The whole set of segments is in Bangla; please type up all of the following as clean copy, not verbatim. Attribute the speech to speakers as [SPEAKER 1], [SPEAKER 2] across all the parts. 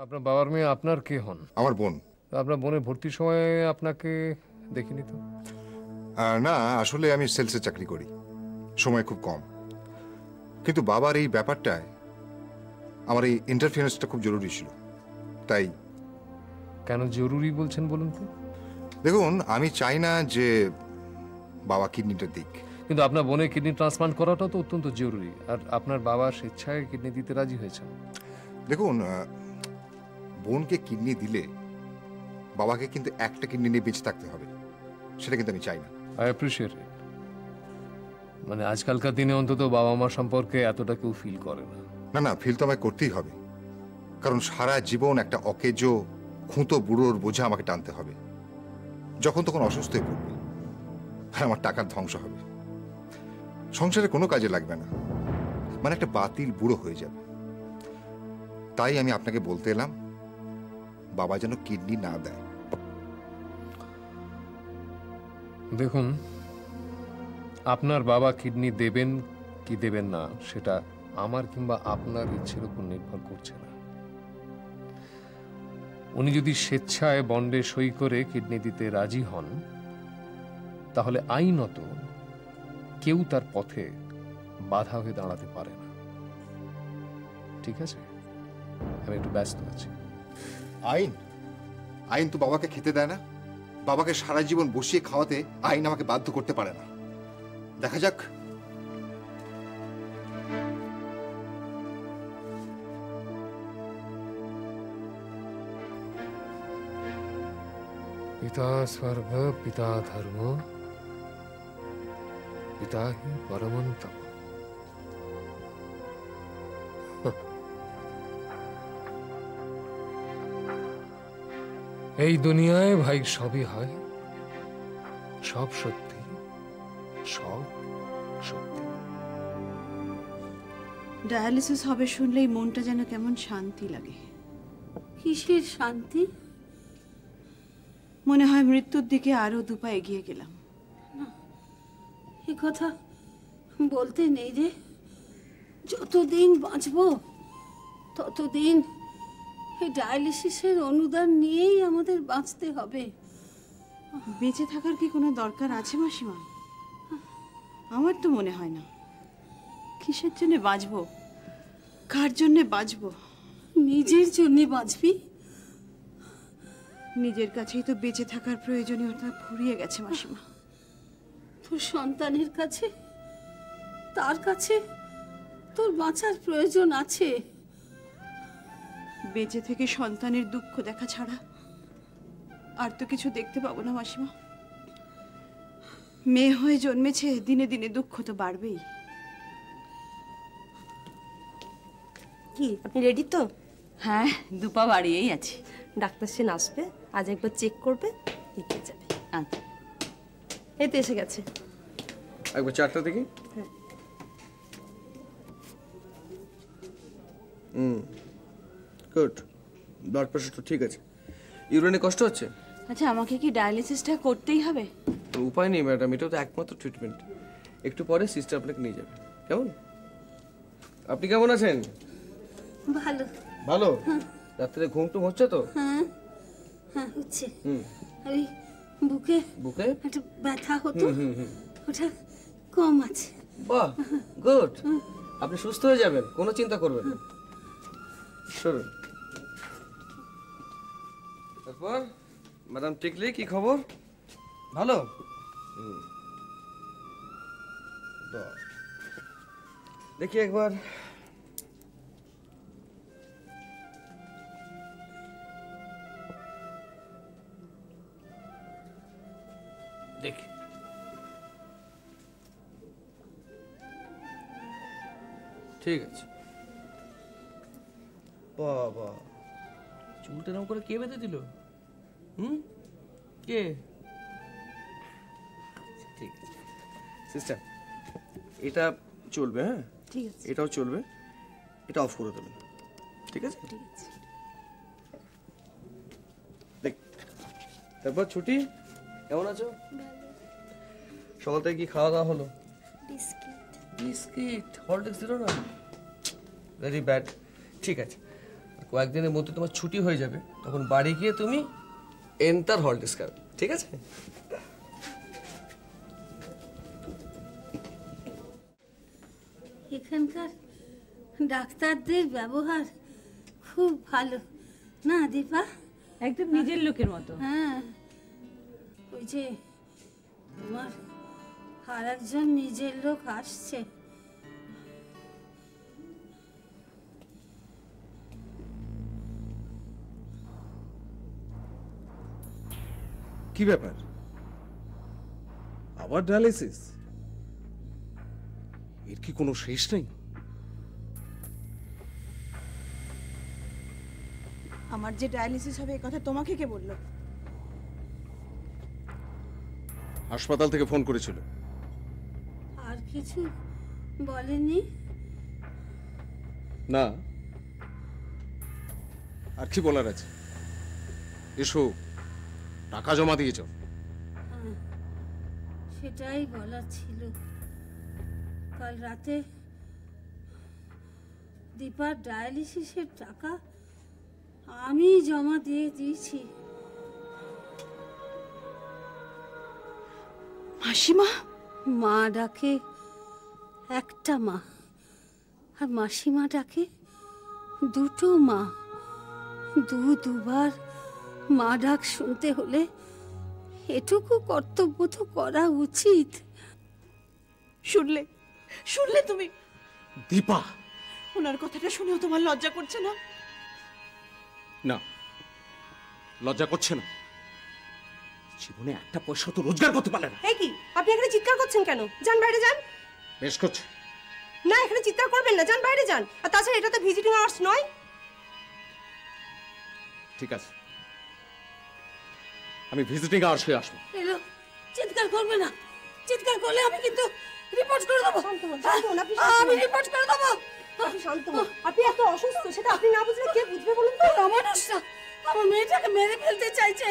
[SPEAKER 1] আপনার বাবার মেয়ে আপনার কে হন?
[SPEAKER 2] আমার বোন।
[SPEAKER 1] আপনার বোনের ভর্তির সময় আপনাকে দেখিনি তো।
[SPEAKER 2] না, আসলে আমি সেলসে চাকরি করি, সময় খুব কম। কিন্তু বাবার এই ব্যাপারটায় আমার এই ইন্টারফিয়ারেন্সটা খুব জরুরি ছিল, তাই।
[SPEAKER 1] কেন জরুরি বলছেন বলুন তো?
[SPEAKER 2] দেখুন, আমি চাই না যে বাবা কিডনিটা দিক।
[SPEAKER 1] কিন্তু আপনার বোনের কিডনি ট্রান্সপ্লান্ট করাটা তো অত্যন্ত জরুরি, আর আপনার বাবা স্বেচ্ছায় কিডনি দিতে রাজি হয়েছেন।
[SPEAKER 2] দেখুন, বোনকে কিডনি দিলে বাবাকে কিন্তু একটা কিডনি নিয়ে বেঁচে থাকতে হবে, সেটা কিন্তু আমি চাই না।
[SPEAKER 1] I appreciate it. মানে আজকালকার দিনে অন্তত বাবা মা সম্পর্কে এতটা কেউ ফিল করে না।
[SPEAKER 2] না না, ফিল তো আমায় করতেই হবে, কারণ সারা জীবন একটা অকেজো খুঁতো বুড়োর বোঝা আমাকে টানতে হবে। যখন তখন অসুস্থ হয়ে পড়বে আর আমার টাকার ধ্বংস হবে, সংসারে কোনো কাজে লাগবে না, মানে একটা বাতিল বুড়ো হয়ে যাবে। তাই আমি আপনাকে বলতে এলাম, বাবা যেন কিডনি না দেয়।
[SPEAKER 1] দেখুন, আপনার বাবা কিডনি দেবেন কি দেবেন না সেটা আমার কিংবা আপনার ইচ্ছের উপর নির্ভর করছে না। উনি যদি স্বেচ্ছায় বন্ডে সই করে কিডনি দিতে রাজি হন, তাহলে আইনত কেউ তার পথে বাধা হয়ে দাঁড়াতে পারে না। ঠিক আছে, আমি একটু ব্যস্ত আছি।
[SPEAKER 2] আইন? আইন তো বাবাকে খেতে দেয় না, বাবাকে সারা জীবন বসিয়ে খাওয়াতে আইন আমাকে বাধ্য করতে পারে না। দেখা যাক।
[SPEAKER 1] পিতা স্বর্গ পিতা ধর্ম পিতা হি পরমন্তম। এই দুনিয়ায় ভাই সবই হয়, সব সত্যি, সব সত্যি।
[SPEAKER 3] ডায়ালিসিস হবে শুনলেই মনটা যেন কেমন শান্তি লাগে।
[SPEAKER 4] কিসের শান্তি?
[SPEAKER 3] মনে হয় মৃত্যুর দিকে আরো দুপা এগিয়ে গেলাম।
[SPEAKER 4] এ কথা বলতে নেই রে। যতদিন বাঁচবো ততদিন এই ডায়ালিসিসের অনুদান নিয়েই আমাদের বাঁচতে হবে।
[SPEAKER 3] বেঁচে থাকার কি কোনো দরকার আছে মাসিমা? আমার তো মনে হয় না। কিসের জন্য বাঁচবো, কার জন্য বাঁচবো?
[SPEAKER 4] নিজের জন্য বাঁচবি?
[SPEAKER 3] নিজের কাছেই তো বেঁচে থাকার প্রয়োজনীয়তা ফুরিয়ে গেছে মাসিমা।
[SPEAKER 4] তোর সন্তানের কাছে, তার কাছে তোর বাঁচার প্রয়োজন আছে।
[SPEAKER 3] বেঁচে থেকে সন্তানের দুঃখ দেখা ছাড়া আর তো কিছু দেখতে পাবো না মাসিমা। মেয়ে হয়ে জন্মেছে, দিনে দিনে দুঃখ তো বাড়বেই।
[SPEAKER 5] কি আপনি রেডি তো?
[SPEAKER 3] হ্যাঁ, দুপা বাড়িয়েই আছি।
[SPEAKER 5] ডাক্তার সেন আসবে, আজ একবার চেক করবে, লিখে যাবে।
[SPEAKER 3] আচ্ছা,
[SPEAKER 5] এই তো এসে গেছে।
[SPEAKER 6] একবার চারটা দেখি।
[SPEAKER 5] হ্যাঁ।
[SPEAKER 6] গুড, ব্লাড প্রেশার তো ঠিক আছে। ইউরিনে কষ্ট হচ্ছে?
[SPEAKER 3] আচ্ছা, আমাকে কি ডায়ালিসিসটা করতেই হবে?
[SPEAKER 6] উপায় নেই ম্যাডাম, এটা তো একমাত্র ট্রিটমেন্ট। একটু পরে সিস্টার আপনাকে নিয়ে যাবে, কেমন? আপনি কেমন আছেন?
[SPEAKER 4] ভালো।
[SPEAKER 6] ভালো? রাত্রে ঘুম টুম হচ্ছে তো?
[SPEAKER 4] হ্যাঁ হ্যাঁ হচ্ছে। ওই বুকে
[SPEAKER 6] বুকে
[SPEAKER 4] একটা ব্যথা হতো, ওটা কম আছে।
[SPEAKER 6] বাহ, গুড। আপনি সুস্থ হয়ে যাবেন, কোনো চিন্তা করবেন না। শুনুন, তারপর ম্যাডাম টিকলি কি খবর? ভালো? দেখি একবার। দেখি। ঠিক আছে। বাবা, চুলটা এরকম করে কে বেঁধে দিল? কে? ঠিক আছে সিস্টার, এটা চলবে। হ্যাঁ
[SPEAKER 5] ঠিক আছে,
[SPEAKER 6] এটাও চলবে, এটা অফ করে দেবেন। ঠিক আছে?
[SPEAKER 5] ঠিক আছে।
[SPEAKER 6] দেখ, তারপর ছুটি কেমন আছো? সকাল থেকে কি খাওয়া দাওয়া হলো? বিস্কিট। হরলিক্স দিল না? Very bad. ঠিক আছে, কয়েকদিনের মধ্যে তোমার ছুটি হয়ে যাবে, তখন বাড়ি গিয়ে তুমি এন্টার হল ডিসকার, ঠিক আছে?
[SPEAKER 4] এখানকার ডাক্তারদের ব্যবহার খুব ভালো না দীপা?
[SPEAKER 5] একদম নিজের লোকের মতো।
[SPEAKER 4] হ্যাঁ, ওই যে তোমার আর একজন নিজের লোক আসছে।
[SPEAKER 7] কি ব্যাপার, আবার ডায়ালিসিস? এর কি কোনো শেষ নেই?
[SPEAKER 3] আমার যে ডায়ালিসিস হবে এ কথা তোমাকে কে বললো?
[SPEAKER 7] হাসপাতাল থেকে ফোন করেছিল।
[SPEAKER 4] আর কিছু বলেনি?
[SPEAKER 7] না, আর কি বলার আছে? এসো, টাকা জমা দিয়ে যাও।
[SPEAKER 4] সেটাই বলার ছিল। কাল রাতে দীপার ডায়ালিসিসের টাকা আমি জমা দিয়ে দিয়েছি।
[SPEAKER 3] মাসিমা?
[SPEAKER 4] মা ডাকে একটা মা, আর মাসিমা ডাকে দুটো মা। দুবার মা ডাক শুনতে হলে এটুকু কর্তব্য তো করা উচিত।
[SPEAKER 3] শুনলে শুনলে তুমি?
[SPEAKER 7] দীপা,
[SPEAKER 3] ওনার কথাটা শুনেও তোমার লজ্জা করছে না?
[SPEAKER 7] না, লজ্জা করছে না। জীবনে একটা পয়সা তো রোজগার করতে পারলে না।
[SPEAKER 5] এই কি আপনি এখানে চিৎকার করছেন কেন? যান বাইরে যান।
[SPEAKER 7] বেশ করছে।
[SPEAKER 5] না, এখানে চিৎকার করবেন না, যান বাইরে যান। আর তাছাড়া এটা তো ভিজিটিং আওয়ার্স নয়।
[SPEAKER 7] ঠিক আছে, আমি ভিজিটিং আওয়ার্সে আসবো।
[SPEAKER 4] এলো, চিৎকার করবে না। চিৎকার করলে আমি কিন্তু রিপোর্ট করে দেবো। আমি রিপোর্ট করে দেবো।
[SPEAKER 5] আপনি শান্ত হন। আপনি এত অসুস্থ, সেটা আপনি না বুঝলে কে বুঝবে বলুন তো?
[SPEAKER 4] মানুষটা আমার মেয়েটাকে মেরে ফেলতে চাইছে।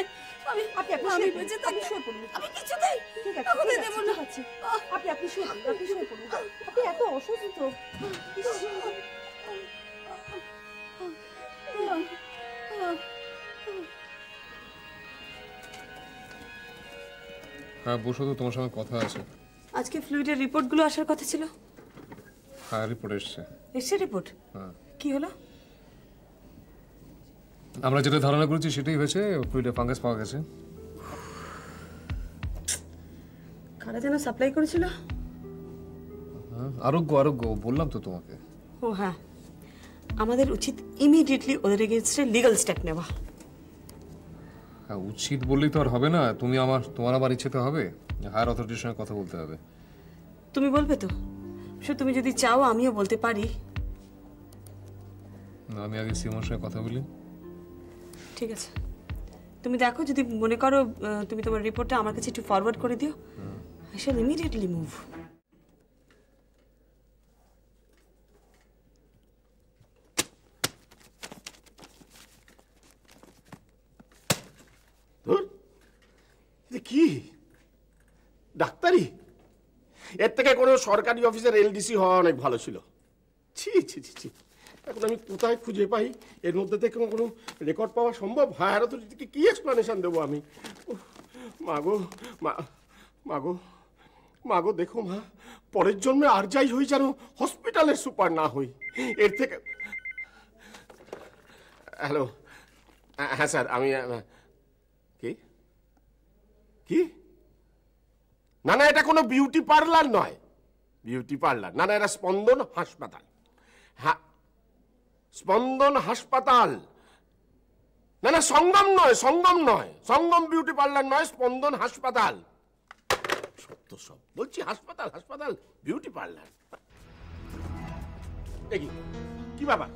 [SPEAKER 4] আমি
[SPEAKER 5] আপনি
[SPEAKER 4] বেঁচে
[SPEAKER 5] আপনি শুয়ে পড়ুন।
[SPEAKER 4] আমি কিছুতেই
[SPEAKER 5] ঠিক আছে,
[SPEAKER 4] কাউকে
[SPEAKER 5] ঠিক
[SPEAKER 4] দেব
[SPEAKER 5] আছে,
[SPEAKER 4] না।
[SPEAKER 5] ঠিক আছে। আপনি শুয়ে পড়ুন, আপনি শুয়ে পড়ুন। আপনি এত অসুস্থ।
[SPEAKER 1] হ্যাঁ বসো, তো তোমার সঙ্গে কথা আছে।
[SPEAKER 5] আজকে ফ্লুইডের রিপোর্টগুলো আসার কথা ছিল।
[SPEAKER 1] হ্যাঁ, রিপোর্ট এসছে।
[SPEAKER 5] এসছে রিপোর্ট?
[SPEAKER 1] হ্যাঁ,
[SPEAKER 5] কি হলো?
[SPEAKER 1] আমরা যেটা ধারণা করেছি সেটাই হয়েছে। ফ্লুইডে ফাঙ্গাস পাওয়া গেছে।
[SPEAKER 5] কারা যেন সাপ্লাই করেছিল?
[SPEAKER 1] হ্যাঁ, আরোগ্য আরোগ্য বললাম তো তোমাকে।
[SPEAKER 5] ও হ্যাঁ, আমাদের উচিত ইমিডিয়েটলি ওদের এগেইনস্টে লিগ্যাল স্টেপ নেওয়া।
[SPEAKER 1] হ্যাঁ, উচিত বললেই তো আর হবে না। তোমার আমার ইচ্ছেতে হবে। হায়ার অথরিটির সঙ্গে কথা বলতে হবে।
[SPEAKER 5] তুমি বলবে তো? তুমি যদি চাও আমিও বলতে পারি।
[SPEAKER 1] না, আমি আগে সিমোর সঙ্গে কথা বলি।
[SPEAKER 5] ঠিক আছে, তুমি দেখো, যদি মনে করো তুমি তোমার রিপোর্টটা আমার কাছে একটু ফরওয়ার্ড করে দিও। I shall immediately move.
[SPEAKER 8] কি ডাক্তারি? এর থেকে কোনো সরকারি অফিসার এলডিসি হওয়া অনেক ভালো ছিল। ছি ছি ছি ছি, এখন আমি কোথায় খুঁজে পাই? এর মধ্যে থেকে কোনো রেকর্ড পাওয়া সম্ভব? হায়ার অথরিটিকে কি এক্সপ্লেনেশন দেবো আমি? মাগো মাগো মাগো, দেখো মা, পরের জন্মে আর যাই হই যেন হসপিটালের সুপার না হই। এর থেকে হ্যালো, হ্যাঁ স্যার, আমি কি কি না না, এটা কোনো বিউটি পার্লার নয়। বিউটি পার্লার না না, এটা স্পন্দন হাসপাতাল। হ্যাঁ, স্পন্দন হাসপাতাল। না না, সঙ্গম নয়, সঙ্গম নয়, সঙ্গম বিউটি পার্লার নয়, স্পন্দন হাসপাতাল। সত্য সব বলছি, হাসপাতাল হাসপাতাল, বিউটি পার্লার। দেখি কি বাবা,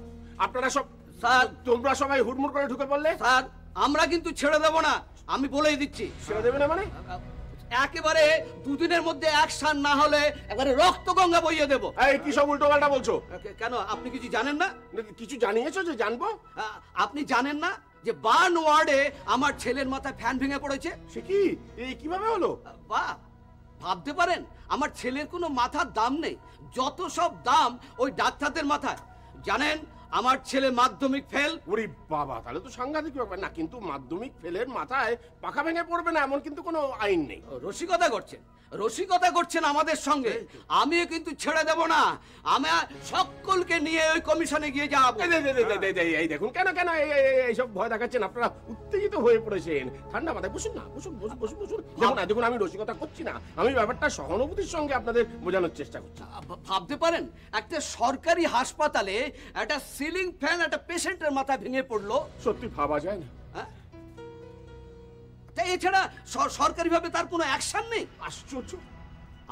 [SPEAKER 8] আপনারা সব
[SPEAKER 9] স্যার,
[SPEAKER 8] তোমরা সবাই হুড়মুড় করে ঢুকে পড়লে।
[SPEAKER 9] স্যার, আমরা কিন্তু ছেড়ে দেব না, আমি বলেই দিচ্ছি।
[SPEAKER 8] ছেড়ে দেবে না মানে?
[SPEAKER 9] একেবারে দুদিনের মধ্যে অ্যাকশন না হলে একবারে রক্ত গঙ্গা বইয়ে দেব।
[SPEAKER 8] এই কি সব উল্টো পাল্টা বলছো?
[SPEAKER 9] কেন, আপনি কিছু জানেন না?
[SPEAKER 8] কিছু জানিয়েছো যে জানবো?
[SPEAKER 9] আপনি জানেন না যে বার্ন ওয়ার্ডে আমার ছেলের মাথায় ফ্যান ভেঙে পড়েছে?
[SPEAKER 8] সে কি, এই কিভাবে হলো?
[SPEAKER 9] বাহ, ভাবতে পারেন আমার ছেলের কোনো মাথার দাম নেই, যত সব দাম ওই ডাক্তারদের মাথায়। জানেন আমার ছেলে মাধ্যমিক ফেল।
[SPEAKER 8] ওরে বাবা, তাহলে তো সাংঘাতিক ব্যাপার। না কিন্তু মাধ্যমিক ফেলের মাথায় পাখা ভেঙে পড়বে না এমন কিন্তু কোনো আইন নেই।
[SPEAKER 9] রসিকতা করছেন, রসিকতা করছেন আমাদের সঙ্গে। আমিও কিন্তু ছেড়ে দেব না, আমি সকলকে নিয়ে ওই কমিশনে গিয়ে যাবো।
[SPEAKER 8] এই দেখুন, কেন কেন এইসব ভয় দেখাচ্ছেন? আপনারা উত্তেজিত হয়ে পড়েছেন। ঠান্ডা মাথায় বসুন না, বসুন বসুন বসুন বসুন। দেখুন আমি রসিকতা করছি না, আমি ব্যাপারটা সহানুভূতির সঙ্গে আপনাদের বোঝানোর চেষ্টা করছি।
[SPEAKER 9] ভাবতে পারেন একটা সরকারি হাসপাতালে একটা সিলিং ফ্যান একটা পেশেন্টের মাথায় ভেঙে পড়লো।
[SPEAKER 8] সত্যি ভাবা যায় না।
[SPEAKER 9] এছাড়া সরকারি ভাবে তার কোনো অ্যাকশন নেই।
[SPEAKER 8] আশ্চর্য,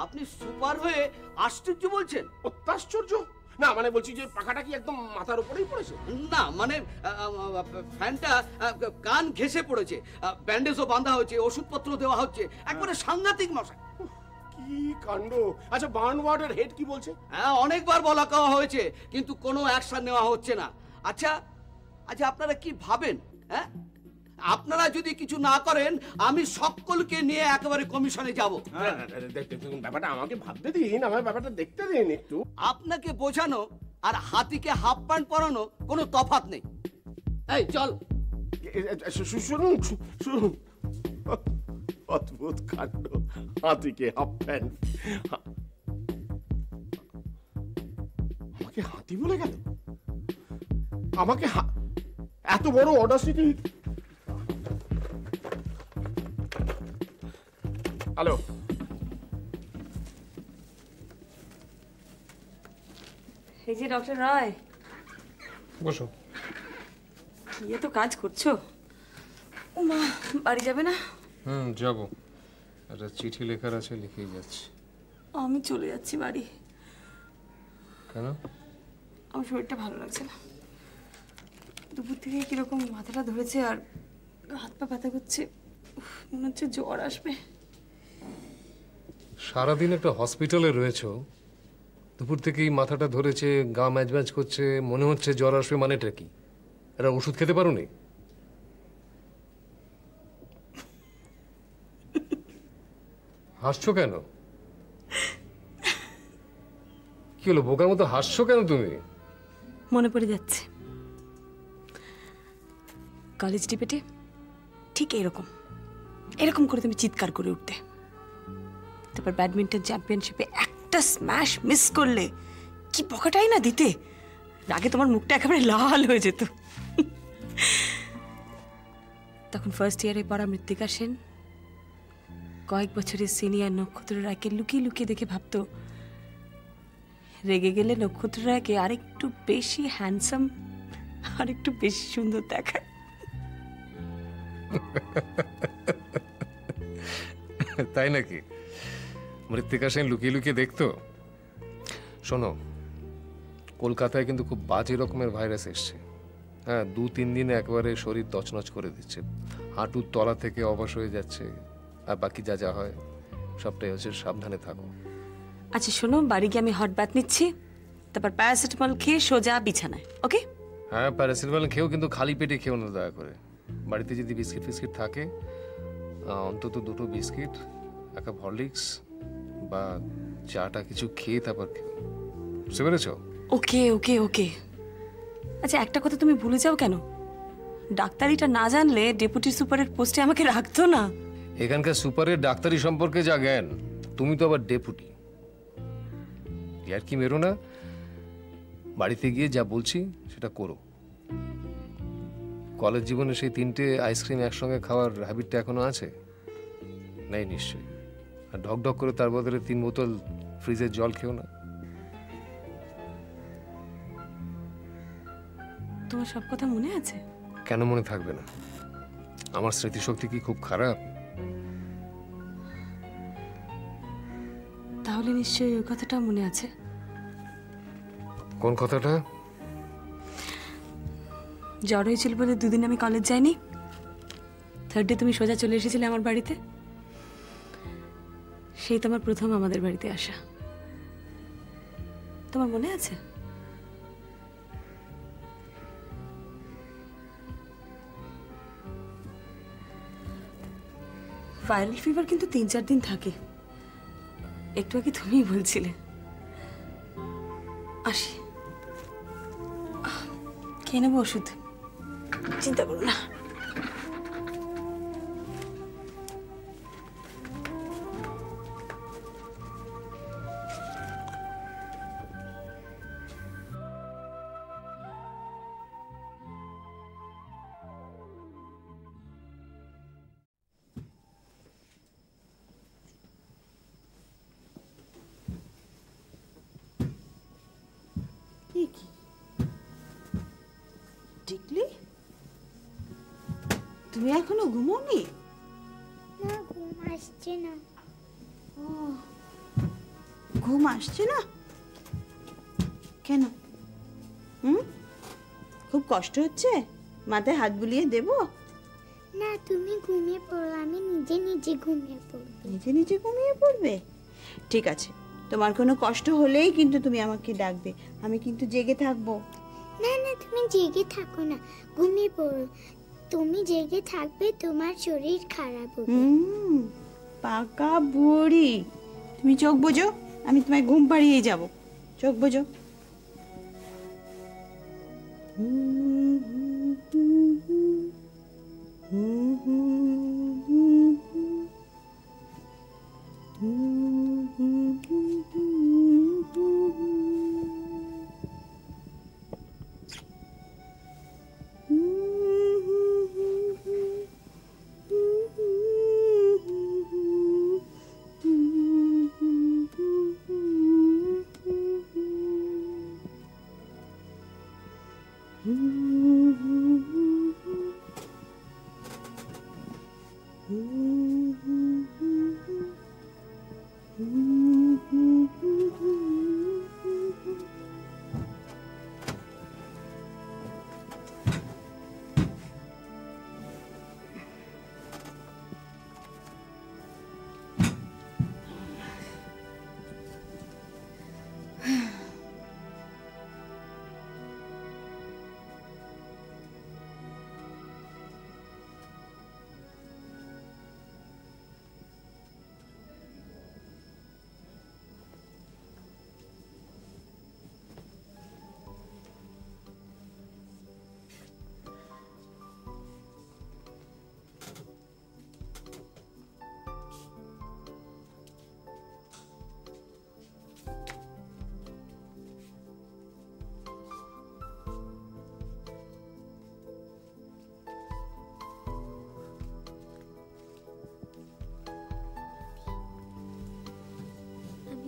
[SPEAKER 9] আপনি সুপার হয়ে আশ্চর্য বলছেন?
[SPEAKER 8] অত্যাশ্চর্য। না মানে বলছি যে পাখাটা কি একদম মাথার উপরেই পড়েছে?
[SPEAKER 9] না মানে ফ্যানটা কান ঘেঁষে পড়েছে, ব্যান্ডেজও বাঁধা হয়েছে, ওষুধপত্র দেওয়া হচ্ছে, একবারে সাংঘাতিক মশাই।
[SPEAKER 8] কি কাণ্ড! আচ্ছা বার্ন ওয়ার্ডের হেড কি বলছে?
[SPEAKER 9] হ্যাঁ অনেকবার বলা কওয়া হয়েছে, কিন্তু কোনো অ্যাকশন নেওয়া হচ্ছে না। আচ্ছা আচ্ছা আপনারা কি ভাবেন? হ্যাঁ আপনারা যদি কিছু না করেন আমি সকলকে নিয়ে একেবারে কমিশনে যাব।
[SPEAKER 8] দেখুন ব্যাপারটা আমাকে ভাবতে দিন, আমার ব্যাপারটা দেখতে দিন একটু।
[SPEAKER 9] আপনাকে বোঝানো আর হাতিকে হাফ প্যান্ট পরানো কোনো তফাৎ নেই। এই চল।
[SPEAKER 8] শুনুন শুনুন, অদ্ভুত কাণ্ড, হাতিকে হাফ প্যান্ট। আমাকে হাতি বলে গেল? আমাকে এত বড় অডাসিটি! হ্যালো,
[SPEAKER 5] এই যে ডক্টর রয়,
[SPEAKER 1] বসো।
[SPEAKER 5] কি এত কাজ করছো? উমা, বাড়ি যাবে না?
[SPEAKER 1] যাবো, একটা চিঠি লেখার আছে, লিখেই যাচ্ছি।
[SPEAKER 5] আমি চলে যাচ্ছি বাড়ি।
[SPEAKER 1] কেন?
[SPEAKER 5] আমার শরীরটা ভালো লাগছে না। দুপুর থেকে কিরকম মাথাটা ধরেছে আর হাত পা ব্যথা করছে, মনে হচ্ছে জ্বর আসবে।
[SPEAKER 1] সারাদিন একটা হসপিটালে রয়েছো, দুপুর থেকেই মাথাটা ধরেছে, গা ম্যাজ ম্যাজ করছে, মনে হচ্ছে জ্বর আসবে, মানেটা কি? এটা ওষুধ খেতে পারো নি? হাসছো কেন? কি হলো, বোকার মতো হাসছো কেন তুমি?
[SPEAKER 5] মনে পড়ে যাচ্ছে কলেজ ডিবেটে ঠিক এরকম এরকম করে তুমি চিৎকার করে উঠতে, তারপর ব্যাডমিন্টন চ্যাম্পিয়নশিপে একটা স্ম্যাশ মিস করলে কি বকাটাই না দিতে, রাগে তোমার মুখটা একেবারে লাল হয়ে যেত। তখন ফার্স্ট ইয়ারে পড়া মৃত্তিকা সেন কয়েক বছরের সিনিয়র নক্ষত্র রায়কে লুকিয়ে লুকিয়ে দেখে ভাবতো রেগে গেলে নক্ষত্র রায়কে আরেকটু বেশি হ্যান্ডসাম, আরেকটু বেশি সুন্দর দেখায়।
[SPEAKER 1] তাই নাকি? মৃত্তিকা সেন লুকিয়ে লুকিয়ে দেখতো? শোনো, কলকাতায় কিন্তু খুব বাজে রকমের ভাইরাস এসছে। হ্যাঁ, 2-3 দিনে একবারে শরীর তছনছ করে দিচ্ছে, হাঁটুর তলা থেকে অবশ হয়ে যাচ্ছে, আর বাকি যা যা হয় সবটাই হচ্ছে সাবধানে থাকো।
[SPEAKER 5] আচ্ছা শোনো, বাড়ি গিয়ে আমি হট বাথ নিচ্ছি, তারপর প্যারাসিটামল খেয়ে সোজা বিছানায়। ওকে?
[SPEAKER 1] হ্যাঁ, প্যারাসিটামল খেয়েও কিন্তু খালি পেটে খেও না দয়া করে। বাড়িতে যদি বিস্কিট ফিস্কিট থাকে অন্তত 2টো বিস্কিট, একটা হরলিক্স বা চাটা কিছু খেয়ে তারপর খেও, বুঝতে পেরেছো?
[SPEAKER 5] ওকে ওকে ওকে। আচ্ছা একটা কথা তুমি ভুলে যাও কেন, ডাক্তারিটা না জানলে ডেপুটি সুপারের পোস্টে আমাকে রাখতো না।
[SPEAKER 1] এখানকার সুপারের ডাক্তারি সম্পর্কে যা জ্ঞান, তুমি তো আবার ডেপুটি। আর কি মেরো না, বাড়িতে গিয়ে যা বলছি সেটা করো। কলেজ জীবনে সেই 3টে আইসক্রিম একসঙ্গে খাওয়ার হ্যাবিটটা এখনো আছে? নেই নিশ্চয়ই। আর ঢক ঢক করে তার বদলে 3 বোতল ফ্রিজের জল খেও না।
[SPEAKER 5] তোমার সব কথা মনে আছে?
[SPEAKER 1] কেন মনে থাকবে না? আমার স্মৃতিশক্তি কি খুব খারাপ?
[SPEAKER 5] তাহলে নিশ্চয়ই ওই কথাটা মনে আছে।
[SPEAKER 1] কোন কথাটা?
[SPEAKER 5] জ্বর হয়েছিল বলে 2 দিন আমি কলেজ যাইনি, 3rd ডে তুমি সোজা চলে এসেছিলে আমার বাড়িতে। সেই তোমার প্রথম আমাদের বাড়িতে আসা, তোমার মনে আছে? ভাইরাল ফিভার কিন্তু 3-4 দিন থাকে, একটু আগে তুমিই বলছিলে। আসি। খেয়ে নেবো ওষুধ, চিন্তা করো না।
[SPEAKER 3] টিকলি, তুমি এখনো ঘুমোনি?
[SPEAKER 10] না, ঘুম আসছে না।
[SPEAKER 3] ও, ঘুম আসছে না কেন? খুব কষ্ট হচ্ছে? মাথায় হাত বুলিয়ে দেব?
[SPEAKER 10] না, তুমি ঘুমিয়ে পড়ো, আমি নিজে নিজে ঘুমিয়ে পড়ব।
[SPEAKER 3] নিজে নিজে ঘুমিয়ে পড়বে? ঠিক আছে, তোমার কোনো কষ্ট হলেই কিন্তু তুমি আমাকে ডাকবে, আমি কিন্তু জেগে থাকবো।
[SPEAKER 10] না না, তুমি জেগে থাকো না, ঘুমিয়ে পড়ো। তুমি জেগে থাকবে, তোমার শরীর খারাপ হবে।
[SPEAKER 3] পাকা বুড়ি, তুমি চোখ বোঝো, আমি তোমায় ঘুম পাড়িয়ে যাব। চোখ বোঝো।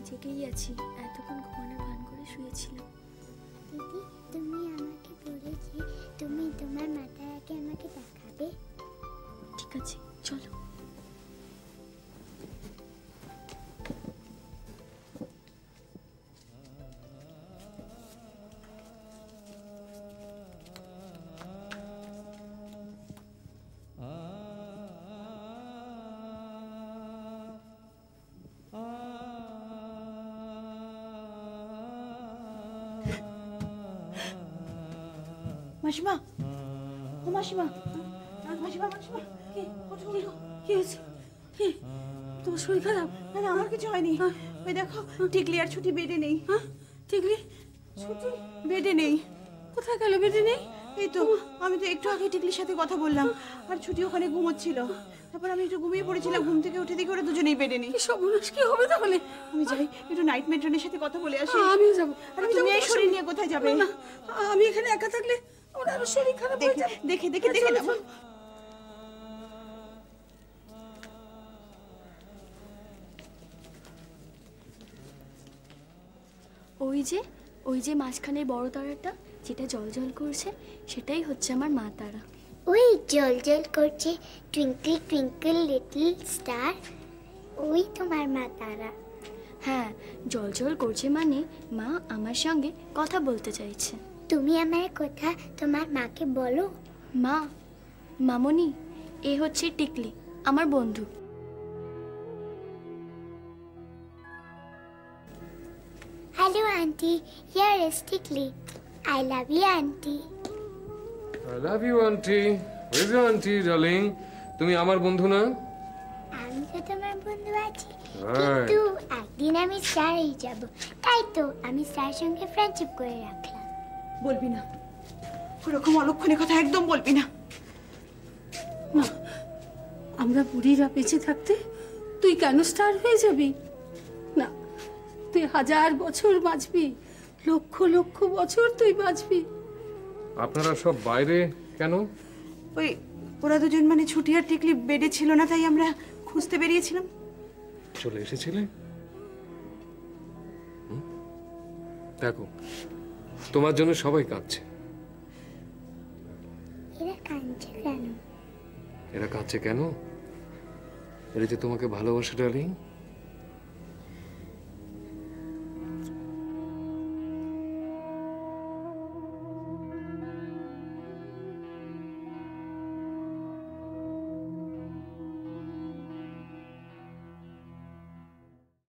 [SPEAKER 10] জেগেই আছি, এতক্ষণ ঘুমানোর ভান করে শুয়েছিলাম। দিদি, তুমি আমাকে বলেছি তুমি তোমার মাথার আগে আমাকে দেখাবে। ঠিক আছে, চলো।
[SPEAKER 3] মাসিমা, ও মাসিমা, মাসিমা, মাসিমা,
[SPEAKER 4] কি হয়েছে? কি তোমার শরীর খারাপ?
[SPEAKER 3] না না, আমার কিছু হয়নি। ওই দেখো, টিকলি আর ছুটি বেডে নেই।
[SPEAKER 4] টিকলি ছুটি
[SPEAKER 3] বেডে নেই।
[SPEAKER 4] কোথায় গেল? বেডে নেই?
[SPEAKER 3] এই তো, আমি তো একটু আগে টিকলির সাথে কথা বললাম, আর ছুটি ওখানে ঘুমোচ্ছিল। তারপর আমি একটু ঘুমিয়ে পড়েছিলাম, ঘুম থেকে উঠে দেখি ওরা দুজনেই বেডে নেই।
[SPEAKER 4] সর্বনাশ, কি হবে তাহলে?
[SPEAKER 3] আমি যাই, একটু নাইট মেট্রনের সাথে কথা বলে আসি।
[SPEAKER 4] আমিও যাবো।
[SPEAKER 3] আর তুমি এই শরীর নিয়ে কোথায় যাবে?
[SPEAKER 4] না, আমি এখানে একা থাকলে আমার আরো শরীর খারাপ হয়ে যাবে।
[SPEAKER 3] দেখে দেখে দেখে নেবো।
[SPEAKER 11] ওই যে মাঝখানের বড় তারাটা যেটা জল করছে, সেটাই হচ্ছে আমার মা তারা।
[SPEAKER 10] ওই জল করছে, টুইঙ্কল টুইঙ্কল লিটল স্টার, ওই তোমার মা তারা।
[SPEAKER 11] হ্যাঁ, জল করছে মানে মা আমার সঙ্গে কথা বলতে চাইছে।
[SPEAKER 10] তুমি আমার কথা তোমার মাকে বলো।
[SPEAKER 11] মা, মামনি, এ হচ্ছে টিকলি, আমার বন্ধু।
[SPEAKER 10] Hello, Auntie. Here is Tikli. I love you, Auntie.
[SPEAKER 1] I love you, Auntie. Where is your Auntie, darling? তুমি আমার বন্ধু না?
[SPEAKER 10] আমি তো তোমার বন্ধু আছি, কিন্তু একদিন আমি স্টার হয়ে যাব, তাই তো আমি স্টার সঙ্গে ফ্রেন্ডশিপ করে রাখলাম।
[SPEAKER 3] বলবি না, ওরকম অলক্ষণে কথা একদম বলবি না।
[SPEAKER 4] মা, আমরা বুড়িরা বেঁচে থাকতে তুই কেন স্টার হয়ে যাবি? না, তুই 1000 বছর বাঁচবি, লক্ষ লক্ষ বছর তুই বাঁচবি।
[SPEAKER 1] আপনারা সব বাইরে কেন?
[SPEAKER 3] ওই ওরা দুজন মানে ছুটি আর টিকলি বেডে ছিল না, তাই আমরা খুঁজতে বেরিয়েছিলাম।
[SPEAKER 1] চলে এসেছিলে? দেখো, তোমার জন্য সবাই কাঁদছে।
[SPEAKER 10] এরা কাঁদছে কেন?
[SPEAKER 1] এরা কাঁদছে কেন? এরা যে তোমাকে ভালোবাসে ডার্লিং।